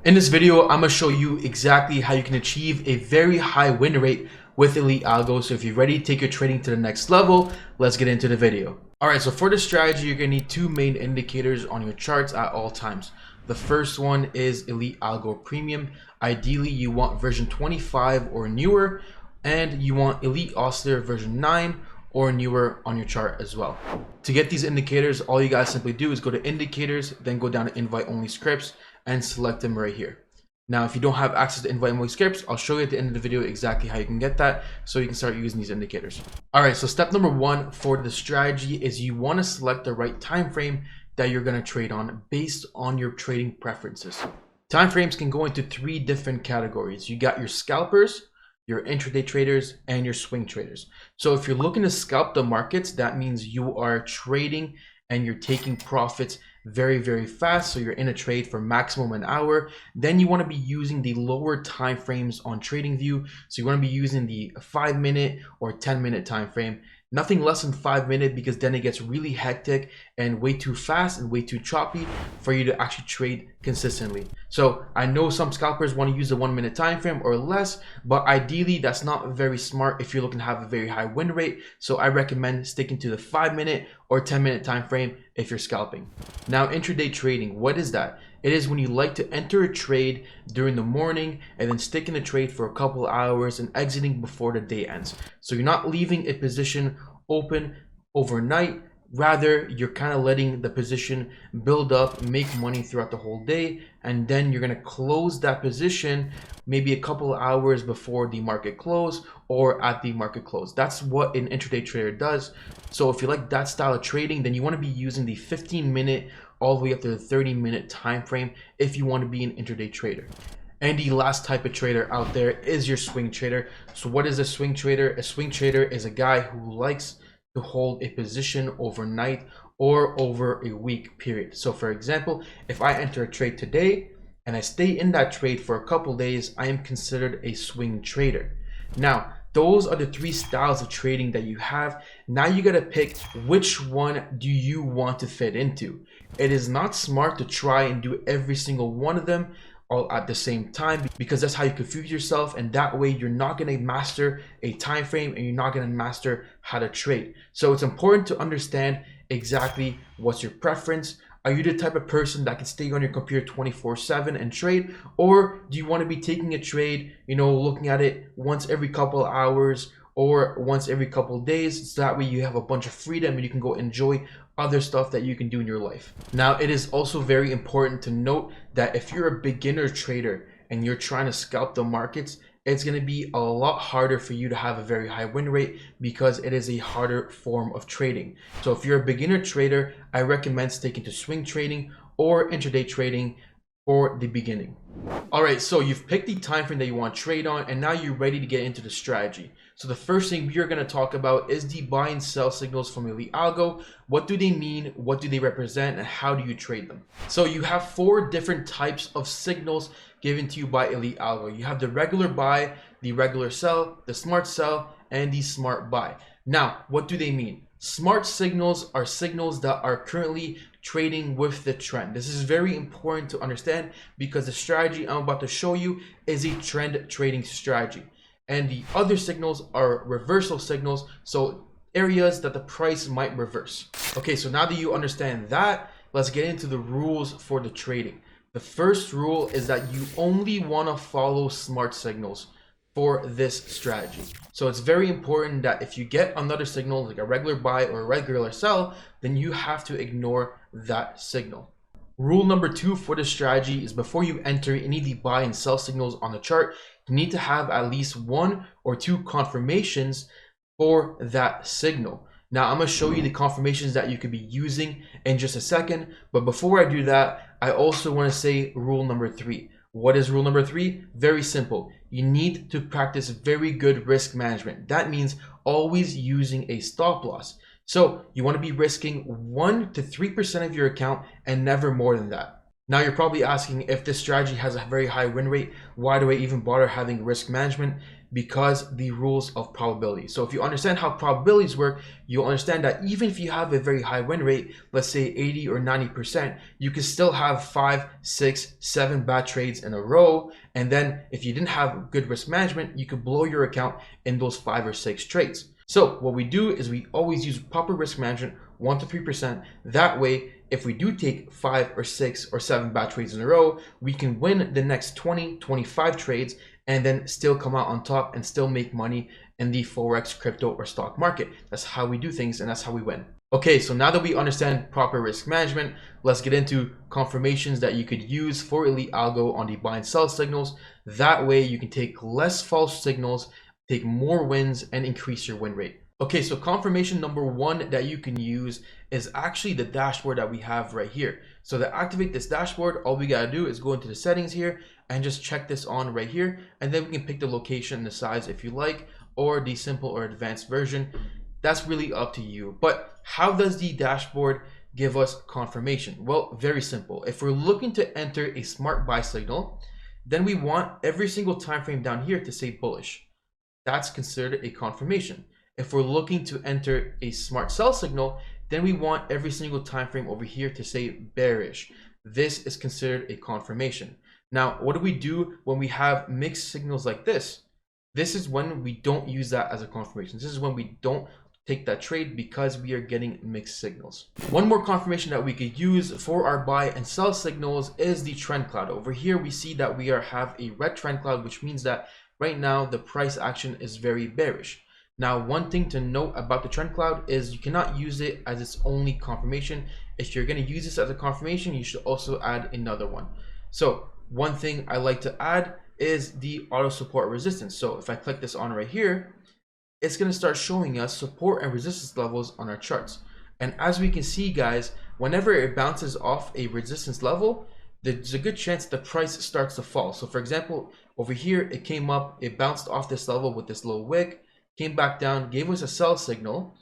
In this video, I'm going to show you exactly how you can achieve a very high win rate with Elite Algo. So if you're ready to take your trading to the next level, let's get into the video. All right, so for this strategy, you're going to need two main indicators on your charts at all times. The first one is Elite Algo Premium. Ideally, you want version 25 or newer, and you want Elite Oscillator version 9 or newer on your chart as well. To get these indicators, all you guys simply do is go to indicators, then go down to invite only scripts and select them right here. Now, if you don't have access to invite only scripts, I'll show you at the end of the video exactly how you can get that so you can start using these indicators. All right, so step number one for the strategy is you want to select the right time frame that you're going to trade on based on your trading preferences. Time frames can go into three different categories. You got your scalpers, your intraday traders, and your swing traders. So if you're looking to scalp the markets, that means you are trading and you're taking profits very, very fast. So you're in a trade for maximum an hour. Then you want to be using the lower time frames on TradingView. So you want to be using the 5-minute or 10-minute time frame. Nothing less than 5 minutes, because then it gets really hectic and way too fast and way too choppy for you to actually trade consistently. So I know some scalpers want to use the 1 minute time frame or less, but ideally that's not very smart if you're looking to have a very high win rate. So I recommend sticking to the 5-minute or 10-minute time frame if you're scalping. Now, intraday trading, what is that? It is when you like to enter a trade during the morning and then stick in the trade for a couple hours and exiting before the day ends. So you're not leaving a position open overnight. Rather, you're kind of letting the position build up, make money throughout the whole day, and then you're going to close that position maybe a couple of hours before the market close or at the market close. That's what an intraday trader does. So if you like that style of trading, then you want to be using the 15-minute all the way up to the 30-minute time frame if you want to be an intraday trader. And the last type of trader out there is your swing trader. So what is a swing trader? A swing trader is a guy who likes to hold a position overnight or over a week period. So for example, if I enter a trade today and I stay in that trade for a couple days, I am considered a swing trader. Now, those are the three styles of trading that you have. Now you gotta pick which one do you want to fit into. It is not smart to try and do every single one of them all at the same time, because that's how you confuse yourself, and that way you're not going to master a time frame and you're not going to master how to trade. So it's important to understand exactly what's your preference. Are you the type of person that can stay on your computer 24/7 and trade, or do you want to be taking a trade, looking at it once every couple of hours or once every couple of days, so that way you have a bunch of freedom and you can go enjoy other stuff that you can do in your life. Now, it is also very important to note that if you're a beginner trader and you're trying to scalp the markets, it's going to be a lot harder for you to have a very high win rate because it is a harder form of trading. So if you're a beginner trader, I recommend sticking to swing trading or intraday trading for the beginning. All right, so you've picked the time frame that you want to trade on, and now you're ready to get into the strategy. So the first thing we are going to talk about is the buy and sell signals from Elite Algo. What do they mean? What do they represent? And how do you trade them? So you have 4 different types of signals given to you by Elite Algo. You have the regular buy, the regular sell, the smart sell, and the smart buy. Now, what do they mean? Smart signals are signals that are currently trading with the trend. This is very important to understand because the strategy I'm about to show you is a trend trading strategy. And the other signals are reversal signals, so areas that the price might reverse. Okay, so now that you understand that, let's get into the rules for the trading. The first rule is that you only want to follow smart signals for this strategy. So it's very important that if you get another signal like a regular buy or a regular sell, then you have to ignore that signal. Rule number 2 for this strategy is before you enter any of the buy and sell signals on the chart, you need to have at least 1 or 2 confirmations for that signal. Now, I'm going to show you the confirmations that you could be using in just a second. But before I do that, I also want to say rule number 3. What is rule number 3? Very simple. You need to practice very good risk management. That means always using a stop loss. So you want to be risking 1 to 3% of your account and never more than that. Now you're probably asking, if this strategy has a very high win rate, why do I even bother having risk management? Because the rules of probability. So if you understand how probabilities work, you'll understand that even if you have a very high win rate, let's say 80 or 90%, you can still have 5, 6, 7 bad trades in a row. And then if you didn't have good risk management, you could blow your account in those 5 or 6 trades. So what we do is we always use proper risk management, 1 to 3%. That way, if we do take 5 or 6 or 7 bad trades in a row, we can win the next 20, 25 trades and then still come out on top and still make money in the Forex, crypto, or stock market. That's how we do things, and that's how we win. Okay, so now that we understand proper risk management, let's get into confirmations that you could use for Elite Algo on the buy and sell signals. That way you can take less false signals, take more wins, and increase your win rate. Okay, so confirmation number 1 that you can use is actually the dashboard that we have right here. So to activate this dashboard, all we gotta do is go into the settings here and just check this on right here, and then we can pick the location and the size if you like, or the simple or advanced version. That's really up to you. But how does the dashboard give us confirmation? Well, very simple. If we're looking to enter a smart buy signal, then we want every single time frame down here to say bullish. That's considered a confirmation. If we're looking to enter a smart sell signal, then we want every single time frame over here to say bearish. This is considered a confirmation. Now, what do we do when we have mixed signals like this? This is when we don't use that as a confirmation. This is when we don't take that trade because we are getting mixed signals. One more confirmation that we could use for our buy and sell signals is the trend cloud. Over here, we see that we have a red trend cloud, which means that right now the price action is very bearish. Now, one thing to note about the trend cloud is you cannot use it as its only confirmation. If you're going to use this as a confirmation, you should also add another one. So one thing I like to add is the auto support resistance. So if I click this on right here, it's going to start showing us support and resistance levels on our charts. And as we can see, guys, whenever it bounces off a resistance level, there's a good chance the price starts to fall. So for example, over here, it came up, it bounced off this level with this little wick, came back down, gave us a sell signal,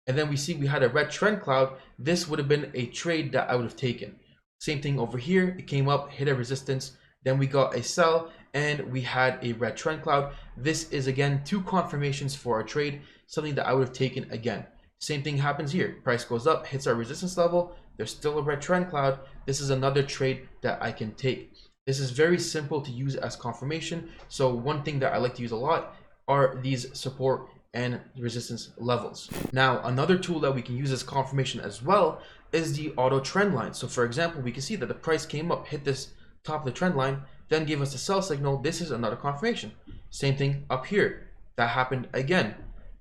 and then we see we had a red trend cloud. This would have been a trade that I would have taken. Same thing over here, it came up, hit a resistance, then we got a sell, and we had a red trend cloud. This is again 2 confirmations for our trade, something that I would have taken again. Same thing happens here, price goes up, hits our resistance level, there's still a red trend cloud. This is another trade that I can take. This is very simple to use as confirmation. So one thing that I like to use a lot are these support and resistance levels. Now, another tool that we can use as confirmation as well is the auto trend line. So for example, we can see that the price came up, hit this top of the trend line, then gave us a sell signal. This is another confirmation. Same thing up here. That happened again.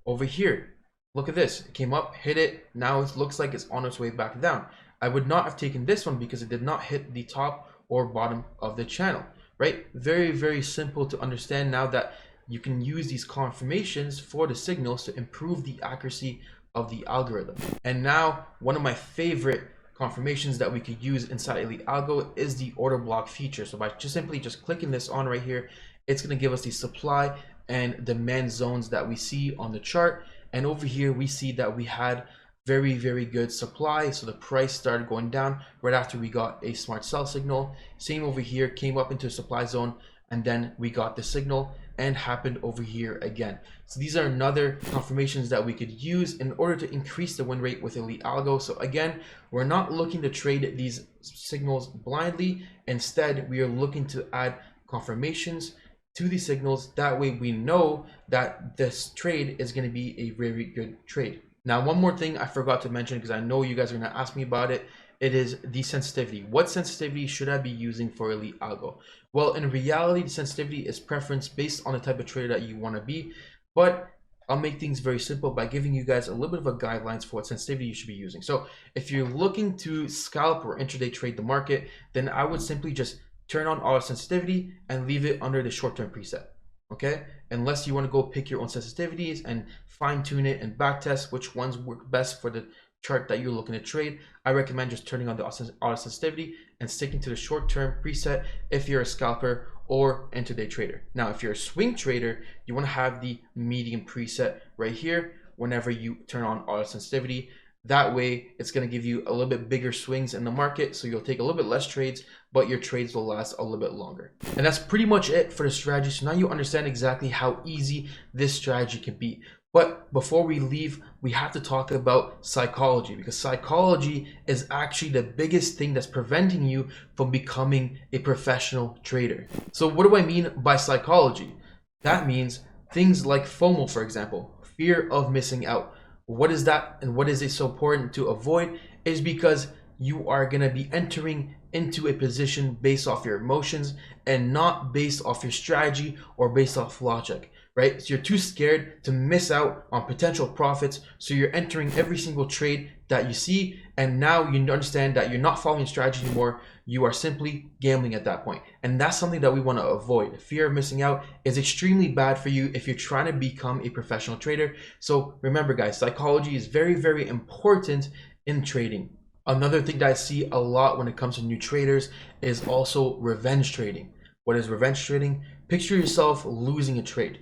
Over here, look at this. It came up, hit it. Now it looks like it's on its way back down. I would not have taken this one because it did not hit the top or bottom of the channel, right? Very, very simple to understand now that you can use these confirmations for the signals to improve the accuracy of the algorithm. And now, one of my favorite confirmations that we could use inside Elite Algo is the order block feature. So by simply clicking this on right here, it's going to give us the supply and demand zones that we see on the chart. And over here, we see that we had very, very good supply. So the price started going down right after we got a smart sell signal. Same over here, came up into a supply zone, and then we got the signal and happened over here again. So these are another confirmations that we could use in order to increase the win rate with Elite Algo. So again, we're not looking to trade these signals blindly. Instead, we are looking to add confirmations to these signals. That way we know that this trade is going to be a very good trade. Now, one more thing I forgot to mention, because I know you guys are going to ask me about it. It is the sensitivity. What sensitivity should I be using for Elite Algo? Well, in reality, the sensitivity is preference based on the type of trader that you want to be, but I'll make things very simple by giving you guys a little bit of a guidelines for what sensitivity you should be using. So if you're looking to scalp or intraday trade the market, then I would simply just turn on auto sensitivity and leave it under the short-term preset. Okay, unless you want to go pick your own sensitivities and fine tune it and back test which ones work best for the chart that you're looking to trade, I recommend just turning on the auto sensitivity and sticking to the short-term preset if you're a scalper or intraday trader. Now, if you're a swing trader, you want to have the medium preset right here. Whenever you turn on auto sensitivity, That way, it's going to give you a little bit bigger swings in the market. So you'll take a little bit less trades, but your trades will last a little bit longer. And that's pretty much it for the strategy. So now you understand exactly how easy this strategy can be. But before we leave, we have to talk about psychology, because psychology is actually the biggest thing that's preventing you from becoming a professional trader. So what do I mean by psychology? That means things like FOMO, for example, fear of missing out. What is that, and what is it so important to avoid? Is because you are going to be entering into a position based off your emotions and not based off your strategy or based off logic, right? So you're too scared to miss out on potential profits, so you're entering every single trade that you see, and now you understand that you're not following strategy anymore. You are simply gambling at that point, and that's something that we want to avoid. Fear of missing out is extremely bad for you if you're trying to become a professional trader. So remember, guys, psychology is very, very important in trading. Another thing that I see a lot when it comes to new traders is also revenge trading. What is revenge trading? Picture yourself losing a trade,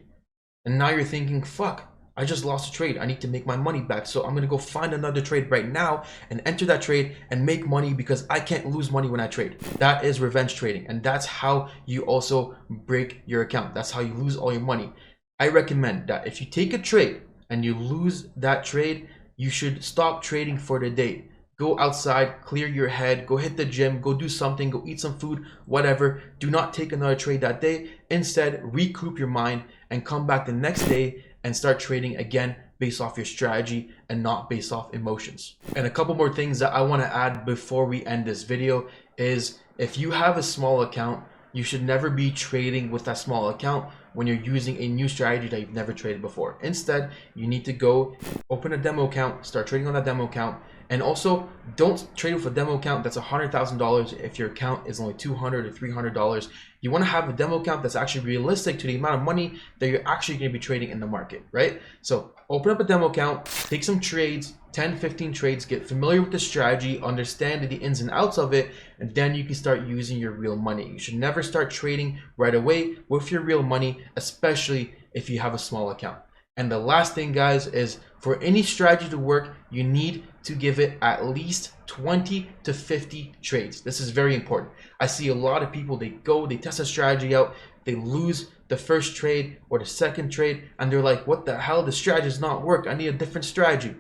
and now you're thinking, fuck, I just lost a trade. I need to make my money back. So I'm going to go find another trade right now and enter that trade and make money, because I can't lose money when I trade. That is revenge trading. And that's how you also break your account. That's how you lose all your money. I recommend that if you take a trade and you lose that trade, you should stop trading for the day. Go outside, clear your head, go hit the gym, go do something, go eat some food, whatever. Do not take another trade that day. Instead, recoup your mind and come back the next day and start trading again based off your strategy and not based off emotions. And a couple more things that I want to add before we end this video is, if you have a small account, you should never be trading with that small account when you're using a new strategy that you've never traded before. Instead, you need to go open a demo account, start trading on that demo account. And also, don't trade with a demo account that's $100,000 if your account is only $200 or $300. You want to have a demo account that's actually realistic to the amount of money that you're actually going to be trading in the market, right? So open up a demo account, take some trades, 10, 15 trades, get familiar with the strategy, understand the ins and outs of it, and then you can start using your real money. You should never start trading right away with your real money, especially if you have a small account. And the last thing, guys, is for any strategy to work, you need to give it at least 20 to 50 trades. This is very important. I see a lot of people, they test a strategy out, they lose the first trade or the second trade, and they're like, what the hell? The strategy does not work. I need a different strategy.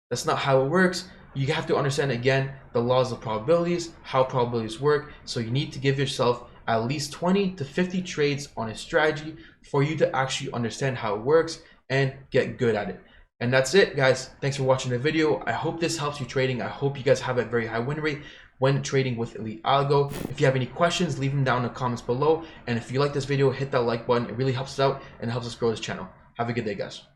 That's not how it works. You have to understand, again, the laws of probabilities, how probabilities work. So you need to give yourself at least 20 to 50 trades on a strategy for you to actually understand how it works and get good at it. And that's it, guys. Thanks for watching the video. I hope this helps you trading. I hope you guys have a very high win rate when trading with Elite Algo. If you have any questions, leave them down in the comments below. And if you like this video, hit that like button. It really helps us out and helps us grow this channel. Have a good day, guys.